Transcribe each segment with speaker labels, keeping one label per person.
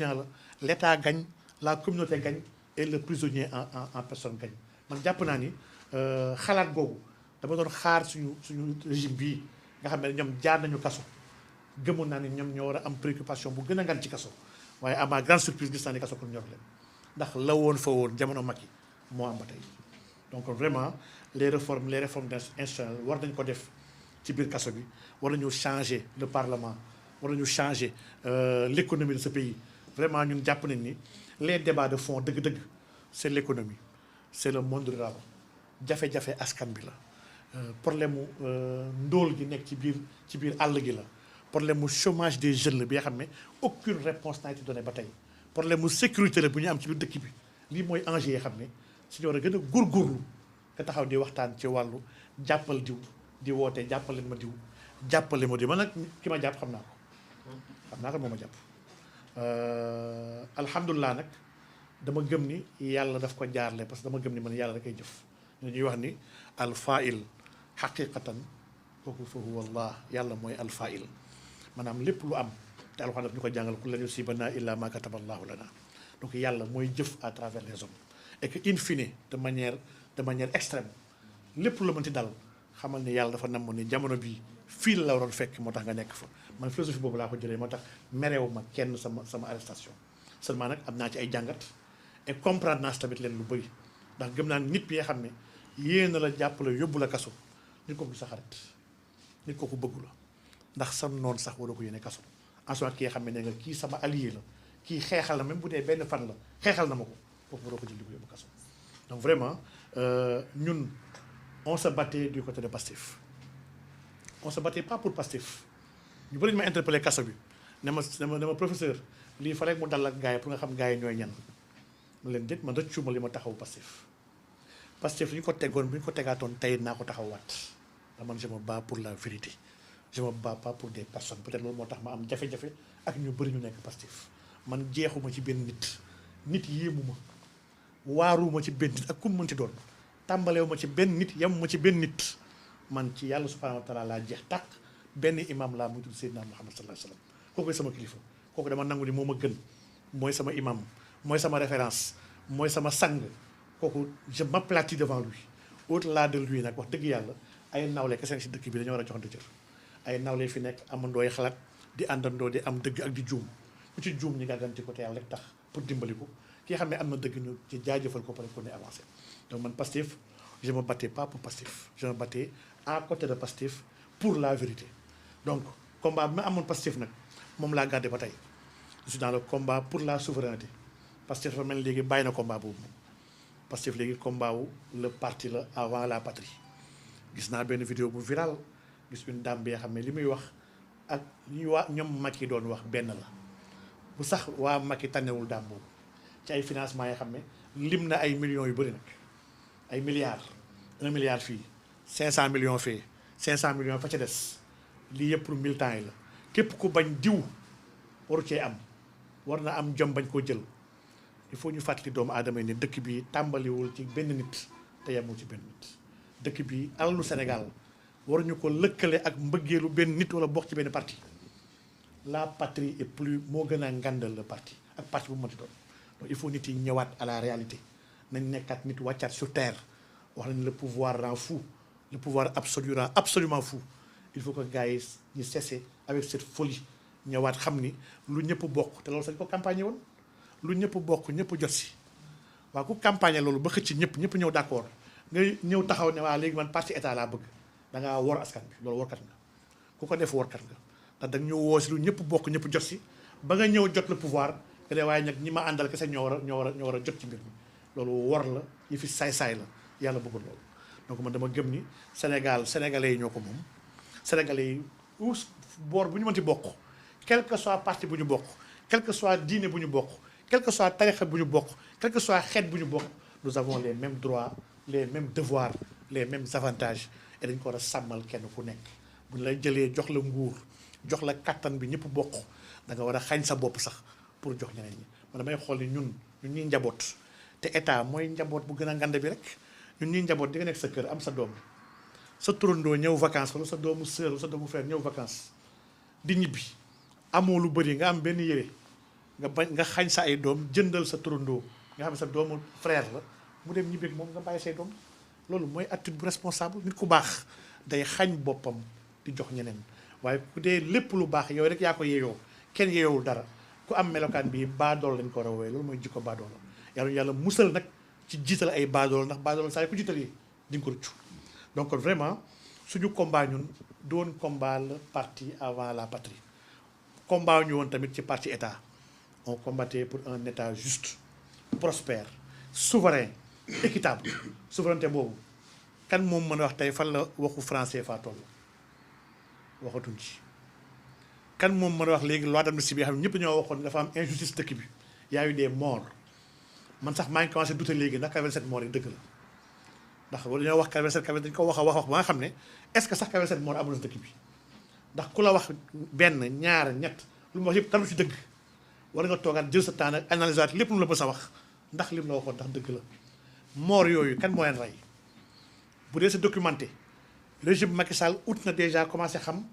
Speaker 1: la l'État gagne, la communauté gagne et le prisonnier en personne gagne man jàpp naa ni xalaat googu dama doon xaar suñu régime bii nga xam ne ñoom jaar nañu kaso gëmoon naa ni ñoom ñoo war a am préoccupation bu gën a ngan ci kaso waaye à ma grande surprise gis naa ni kaso kon ñor leen ndax la woon fa woon jamono mag yi moo am ba tey donc vraiment les réformes institutionnelles war nañ ko def ci biir kaso bi war nañu changer le parlement war nañu changer l'économie de ce pays vraiment ñun jàpp nañ ni les débats de fond dëgg-dëgg c'est l'économie c'est le monde rural jafe-jafe askan bi la problème mu ndóol gi nekk ci biir àll gi la problème mu chômage des jeunes la bi nga xam ne aucune réponse n'a été donnée ba tey problème mu sécurité la bu ñu am ci biir dëkk bi lii mooy enjeu yi xam ne suñu war a gën a góorgóorlu nga taxaw di waxtaan ci wàllu jàppal diw di woote jàppale ma diw jàppale ma diw man nag ki ma jàpp xam naa ko moo ma jàpp alhamdulilah nag dama gëm ni yàlla daf ko jaarle parce que dama gëm ni man yàlla da koy jëf ñuy wax ni alfail xaqiqatan kooku fa huwa allah yàlla mooy alfail maanaam lépp lu am te alxuraan daf ñu ko jàngal ku lan yusibanaa illa ma kataba allahu lana donc yàlla mooy jëf à travers les hommes et que in fine de manière extrême lépp lu mënti dal xamal ni yàlla dafa namm ni jamono bii fii la waroon fekk moo tax nga nekk fa man philosophie boobu laa ko jëlee moo tax mereewu ma kenn sama arrestation seulement nag am naa ci ay jàngat et comprendre naa si tamit leen lu bëri ndax gëm naa nit bi nga xam ne yéen a la jàppale yóbbu la kaso nit kooku sa xarit nit kooku bëggu la ndax sa noon sax waroo ko yéene kaso ensuite ki nga xam ne nga kii sama allié la kii xeexal na même bu dee benn fan la xeexal na ma ko kooku waroo ko jël di ko yóbbu kaso donc vraiment ñun on se battait du côté de Pastef on se battait pas pour Pastef ñu bëri ñu ma interpellé kaso bi ne ma professeur lii fa rek mu dal ak gars yi pour nga xam gars yi ñooy ñan ma leen déet man rëccuma li ma taxaw Pastef li ñu ko tegoon bu ñu ko tegaatoon tey naa ko taxawaat ndax man je me bats pour la vérité je me bats pas pour des personnes peut-être loolu moo tax ma am jafe-jafe ak ñu bëri ñu nekk Pastef man jeexuma ci benn nit yéemu ma waaruma ci benn nit ak ku mu mënti doon tàmbalewuma ci benn nit yemuma ci benn nit man ci yàlla subhanahu wa taala laa jeex tàq benn imam laa muy tudd Seydina Muhammad sallallahu alayhi wa sallam kooku sama kilifa kooku dama nangu ni moo ma gën mooy sama imam mooy sama référence mooy sama sang kooku je m'aplatis devant lui au-delà de lui nag wax dëgg yàlla ay nawle kese si dëkk bi dañoo war a joxante cër ay nawle fi nekk amandooy xalaat di àndandoo di am dëgg ak di juum ku ci juum ñi nga ganti ko te yàlla rek tax pour dimbali ko ki nga xam ne am na dëgg ñu ci jaajëfal ko pare ko ne avancé donc man Pastef je me battais pas pour Pastef je me battais à côté de Pastef pour la vérité donc combat bi ma amoon Pastef nag moom laa gardé ba tey je suis dans le combat pour la souveraineté Pastef dafa mel ni léegi bàyyi na combat boobu Pastef léegi combat wu le parti la avant la patrie gis naa benn vidéo bu viral gis une dame bi nga xam ne li muy wax ak li waa ñoom Macky doon wax benn la bu sax waa Macky tànnewul dame boobu ci ay financement yoo xam ne lim na ay millions yu bëri nag ay milliards 1 milliard fii 500 millions fii 500 millions fa ca des lii yëpp pour militants yi la képp ku bañ diw waru cee am war na am jom bañ koo jël il faut ñu fàttali doomu aadama yi ne dëkk bi tàmbaliwul ci benn nit te yemul ci benn nit dëkk bi alalu Sénégal waruñu ko lëkkale ak mbëggeelu benn nit wala bokk ci benn parti la patrie est plus moo gën a ngandal le parti ak parti bu mu mënti doon donc il faut nit yi ñëwaat à la réalité nañ nekkaat nit wàccaat sur terre wax nañ le pouvoir rend fou le pouvoir absolu rend absolument fou il faut que gars yi ñu cesser avec cette folie ñëwaat xam ni lu ñëpp bokk te loolu sañ ko campagne woon lu ñëpp bokk ñëpp jot si waaw ku campagne loolu ba xëcc ñëpp ñëw d'accord nga ñëw taxaw ne waa léegi man parti état laa bëgg da ngaa wor askan bi loolu workat nga ku ko def workat nga ndax dañ ñu woo si lu ñëpp bokk ñëpp jot si ba nga ñëw jot le pouvoir que de waaye nag ñi ma àndal kese ñoo war a jot ci mbir mi loolu wor la yi fi saay-saay la yàlla bëggul loolu donc man dama gëm ni sénégalais yi ñoo ko moom sénégalais yi boor bu ñu mënti bokk quel que soit parti bu ñu bokk quel que soit diine bu ñu bokk quel que soit tarixa bu ñu bokk quel que soit xeet bu ñu bokk nous avons les mêmes droits les mêmes devoirs les mêmes avantages et dañ ko war a sàmmal kenn ku nekk bu ñu lay jëlee jox la nguur jox la kattan bi ñëpp bokk da nga war a xañ sa bopp sax pour jox ñeneen ñi man damay xool ni ñun ñuy njaboot te état mooy njaboot bu gën a ngande bi rek ñun ñuy njaboot di nga nekk sa kër am sa doom sa turandoo ñëw vacances wala sa doomu sœur wala sa doomu frère ñëw vacances di ñibbi amoo lu bëri nga am benn yére nga bañ nga xañ sa ay doom jëndal sa turandoo nga xam ne sa doomu frère la mu dem ñibbeeg moom nga bàyyi say doom loolu mooy attitude bu responsable. Nit ku baax day xañ boppam di jox ñeneen waaye ku dee lépp lu baax yow rek yaa ko yeeyoo kenn yeeyoowul dara ku am melokaan bii baadool lañ ko rawee loolu mooy jikko baadool la yàlla musal nag ci jiital ay baadool ndax baadool saa yu ko jiitalee di nga ko rëccu. donc vraiment suñu combat ñun doon combat le parti avant la patrie combat ñu woon tamit ci parti état on combattait pour un état juste prospère souverain équitable. souveraineté boobu kan moom mën a wax tey fan la waxu français faa toll waxatuñ ci. kan moom mën a wax léegi loi d'amnistie bi xam ne ñëpp dañoo waxoon dafa am injustice dëkk bi y a eu des morts man sax maa ngi commencé douter léegi ndax 87 morts yi dëgg la ndax dañoo wax 87 dañ ko wax a wax ba nga xam ne est-ce que sax 87 morts amul na dëkk bi ndax ku la wax benn ñaar ñett lu mu wax yëpp tam ci dëgg war nga toogaat jël sa temps nag analyser waat lépp lu mu la bës a wax ndax lim la waxoon ndax dëgg la. morts yooyu kan moo leen rey bu dee c'est documenté régime Macky Sall ut na déjà commencé xam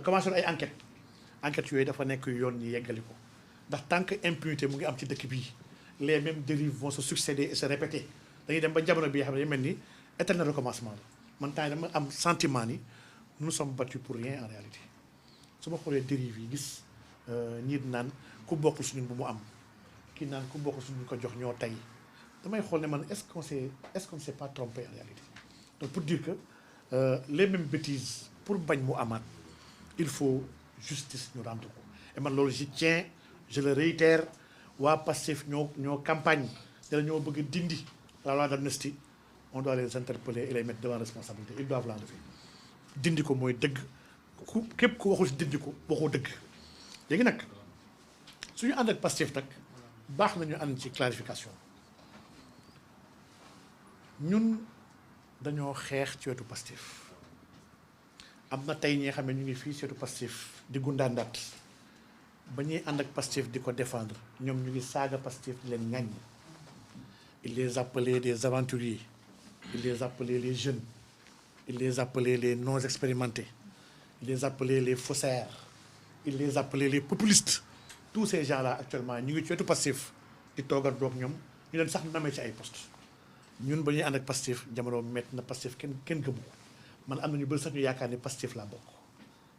Speaker 1: commencé ay enquêtes yooyu dafa nekk yoon ñi yeggali ko ndax tant que impunité mu ngi am ci dëkk bii les mêmes dérives vont se succéder et se répéter dañuy dem ba jamono bii xam ne mel ni éternel recommencement la man temps yi dama am sentiment ni nous sommes battus pour rien en réalité su ma xoolee dérives yi gis ñii naan ku bokkul suñu bu mu am kii naan ku bokkul suñu ko jox ñoo tey damay xool ne man est-ce qu'on ne s'est pas trompé en réalité. Donc pour dire que les mêmes bêtises pour bañ mu amaat il faut justice ñu rendre ko et man loolu j'y tiens je le réitère waa Pastef ñoo campagne dala ñoo bëgg a dindi la loi d'amnistie on doit les interpeller et les mettre devant responsabilité ils doivent l'enlever. dindi ko mooy dëgg ku képp ku waxul si dindi ko waxoo dëgg. léegi nag suñu ànd ak Pastef nag baax nañu ànd ci clarification ñun dañoo xeex ci wetu Pastef am na tey ñi nga xam ne ñu ngi fii ci wetu Pastef di gundaandaat ba ñuy ànd ak Pastef di ko défendre ñoom ñu ngi saaga Pastef di leen ŋàññ. il les appelait des aventuriers il les appelait les jeunes il les appelait les non expérimentés il les appelait les faussaires il les appelait les populistes. tous ces gens-là actuellement ñu ngi ci wetu Pastef di toogal doog ñoom ñu leen sax namee ci ay poste ñun ba ñuy ànd ak Pastef jamono métti na Pastef kenn gëmu ko man am na ñu bëri sax ñu yaakaar ni Pastef laa bokk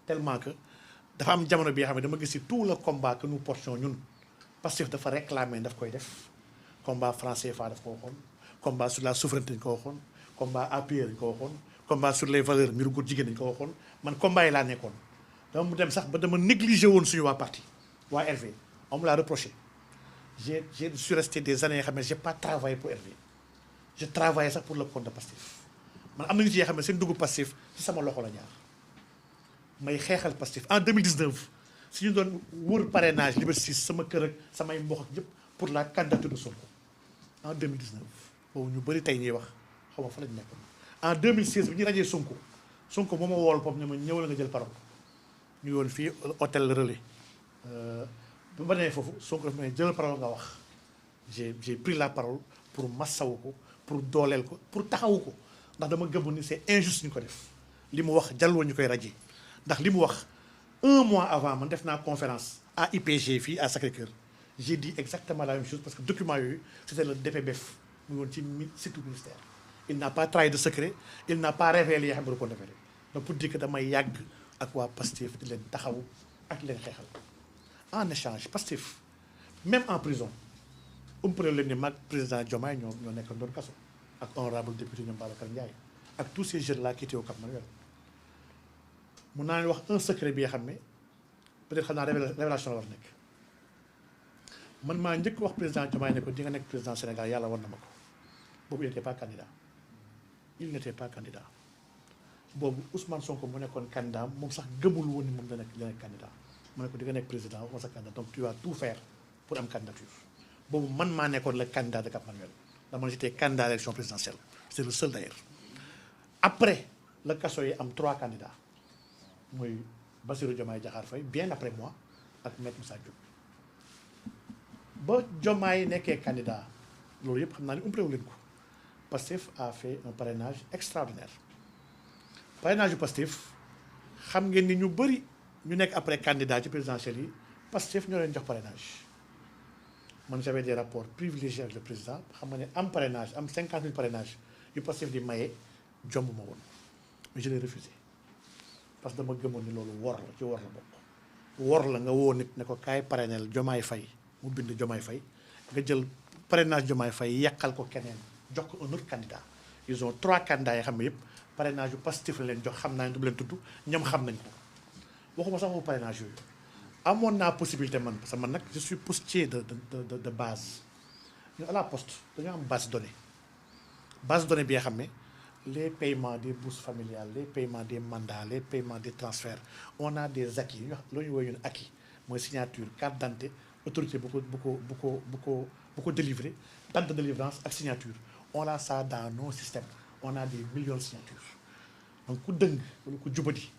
Speaker 1: tellement que dafa am jamono bi nga xam ne dama gis si tout le combat que nous portions ñun Pastef dafa réclamer daf koy def combat français fa daf ko waxoon combat sur la souveraineté dañ ko waxoon combat APR dañ ko waxoon combat sur les valeurs mbiru góor jigéen dañ ko waxoon man combat yi laa nekkoon dama mu dem sax ba dama négligé woon suñu waa parti waa RV on me l'a reproché je suis resté des années yoo xam ne j'ai pas travaillé pour RV je travaillais sax pour le compte de Pastef man am na nit yoo xam ne seen dugub Pastef ci sama loxo la jaar may xeexal Pastef en 2019 si ñu doon wër parrainage Liberté 6 sama kër ak samay mbokk ak yëpp pour la candidature de Sonko en 2019 boobu ñu bëri tey ñuy wax xaw ma fa lañ nekk en 2016 bi ñu rajee Sonko moo ma wool pop ne ma ñëw la nga jël parole ñu woon fii hôtel Relais bu ma nee foofu Sonko dafa may jël parole nga wax j'ai pris la parole pour massawu ko pour dooleel ko pour taxawu ko ndax dama gëm ni c'est injuste ñu ko def li mu wax jàll woon ñu koy rajee ndax li mu wax 1 mois avant man def naa conférence à IPG fii à Sacré-Cœur j'ai dit exactement la même chose parce que document yooyu c'était le DPBF mu woon ci site ministère il n'a pas trahi de secret il n'a pas révélé xam nga ko defee donc pour dire que damay yàgg ak waa Pastef di leen taxawu ak leen xeexal en échange Pastef même en prison umpale leen ni mag président Diomaye ñoo nekk doon kaso ak honorable député ñoom Babacar Ndiaye ak tous ces jeunes là qui étaient au Cap Manuel mun naa leen wax un secret bi nga xam ne peut-être xam naa révélation la war nekk man maa njëkk wax président Diomaye ne ko di nga nekk président Sénégal yàlla war na ma ko boobu il n'était pas candidat boobu Ousmane Sonko mu nekkoon candidat moom sax gëmul woon ni moom dana nekk candidat mu ne ko di nga nekk président wax sa candidat donc tu vas tout faire pour am candidature boobu man maa nekkoon le candidat de Cap Manuel dama j'étais candidat à l'élection présidentielle c'est le seul d'ailleurs après la kaso yi am 3 candidats mooy Bassirou Diomaye Diakhar Faye bien après moi ak Maître Moussa Diop ba Diomaye nekkee candidat loolu yëpp xam naa ne umpalewu leen ko Pastef a fait un parrainage extraordinaire parrainage yu Pastef xam ngeen ni ñu bëri ñu nekk après candidat ci présidentielle yi Pastef ñoo leen jox parrainage man j'avais des rapports privilégiés avec le président xam nga ne am parrainage am 50 000 parrainage yu Pastef di maye jomb ma woon mais je l'ai refusé parce que dama gëmoon ni loolu wor la ci wor la bokk. wor la nga woo nit ne ko kaay parrainel Diomaye Faye mu bind Diomaye Faye nga jël parrainage Diomaye Faye yàqal ko keneen jox ko un autre candidat ils ont 3 candidats yoo xam ne yëpp parrainage yu Pastef la leen jox xam naa ne du leen tudd ñoom xam nañ ko waxuma sax foofu parrainage yooyu amoon naa possibilité man parce que man nag je suis postier de base ñu à la poste dañoo am base de données bi nga xam ne les paiements des bourses familiales les paiements des mandats les paiements des transferts on a des acquis ñu wax loolu ñu woowee ñun acquis mooy signature carte d'identité autorité bu ko délivrer date de délivrance ak signature on a ça dans nos systèmes on a des millions de signatures donc ku dëng wala ku jubadi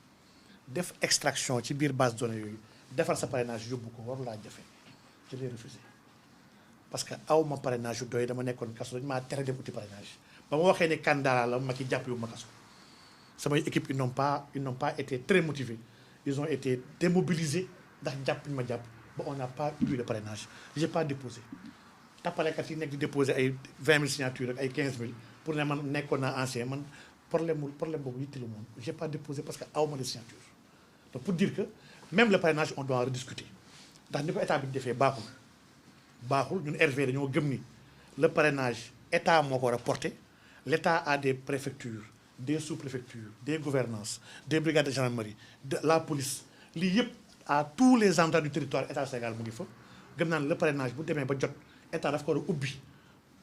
Speaker 1: def extraction ci biir base de données yooyu defar sa parrainage yóbbu ko waru laa jafe je l'ai refusé parce que aw ma parrainage yu doy dama nekkoon kaso dañu maa tere dem uti parrainage ba ma waxee ne candidat la ma ki jàpp yu ma kaso samay équipe ils n'ont pas été très motivés ils ont été démobilisés ndax jàpp ñu ma jàpp ba on n'a pas eu de parrainage j'ai pas déposé tappalekat yi nekk di déposé ay 20 000 signatures ak ay 15 000 pour ne man nekkoon naa ancien man problème boobu yittelu moom j'ai pas déposé parce que aw ma de signature donc pour dire que même le parrainage on doit rediscuter ndax ni ko état bi defee baaxul ñun RV dañoo gëm ni le parrainage état moo ko war a porter l'état a des préfectures des sous-préfectures des gouvernances des brigades de gendarmerie de la police lii yëpp à tous les endroits du territoire état Sénégal mu ngi fa gëm naa ne le parrainage bu demee ba jot état daf ko war a ubbi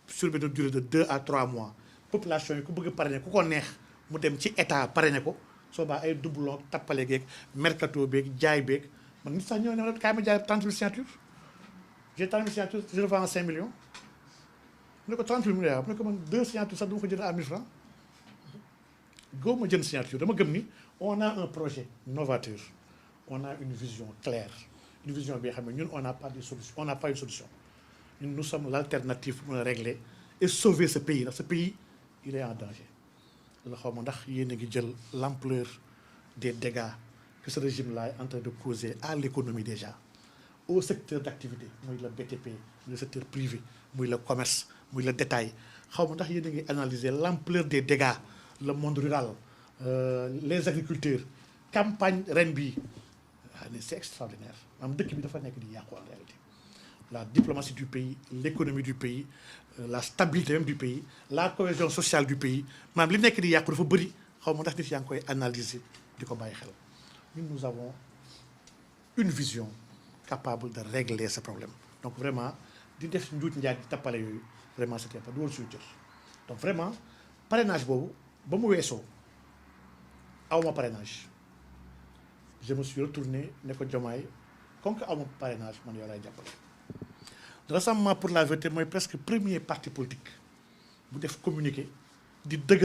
Speaker 1: sur une durée de 2 à 3 mois population yi ku bëgg parrainer ku ko neex mu dem ci état parrainer ko soo baa ay doublon tappale geeg mercato beeg jaay beeg man nit sax ñoo ne kaay ma jaay 30 000 signatures j'ai 30 000 signatures je le vends en 5 millions mu ne ko 30 000 milliards mu ne ko man 2 signatures sax du ma ko jënd à 1000 francs góob ma jënd signature dama gëm ni on a un projet novateur on a une vision claire une vision bi nga xam ne ñun on n'a pas de solution on n'a pas une solution ñun nous sommes l'alternative pour mën a régler et sauver ce pays ndax ce pays il est en danger la xaw ma ndax yéen a ngi jël l'ampleur des dégâts que ce régime là est en train de causer à l'économie déjà au secteur d'activité muy le BTP muy le secteur privé muy le commerce muy le détail xaw ma ndax yéen a ngi analyser l'ampleur des dégâts le monde rural les agriculteurs campagne ren bii c'est extraordinaire maanaam dëkk bi dafa nekk di yàqu en réalité la diplomatie du pays l'économie du pays la stabilité même du pays la cohésion sociale du pays maanaam li nekk di yàqu dafa bëri xaw ma ndax nit yaa ngi koy analyser di ko bàyyi xel ñun nous avons une vision capable de régler ce problème donc vraiment di def njuuj njaaj di tappale yooyu vraiment c'était pas du woon suñu jël donc vraiment parrainage boobu ba mu weesoo awma parrainage je me suis retourné ne ko Diomaye comme que awma parrainage man yow lay jàppale Rassemblement pour la vérité mooy presque premier parti politique bu def communiqué di dëgg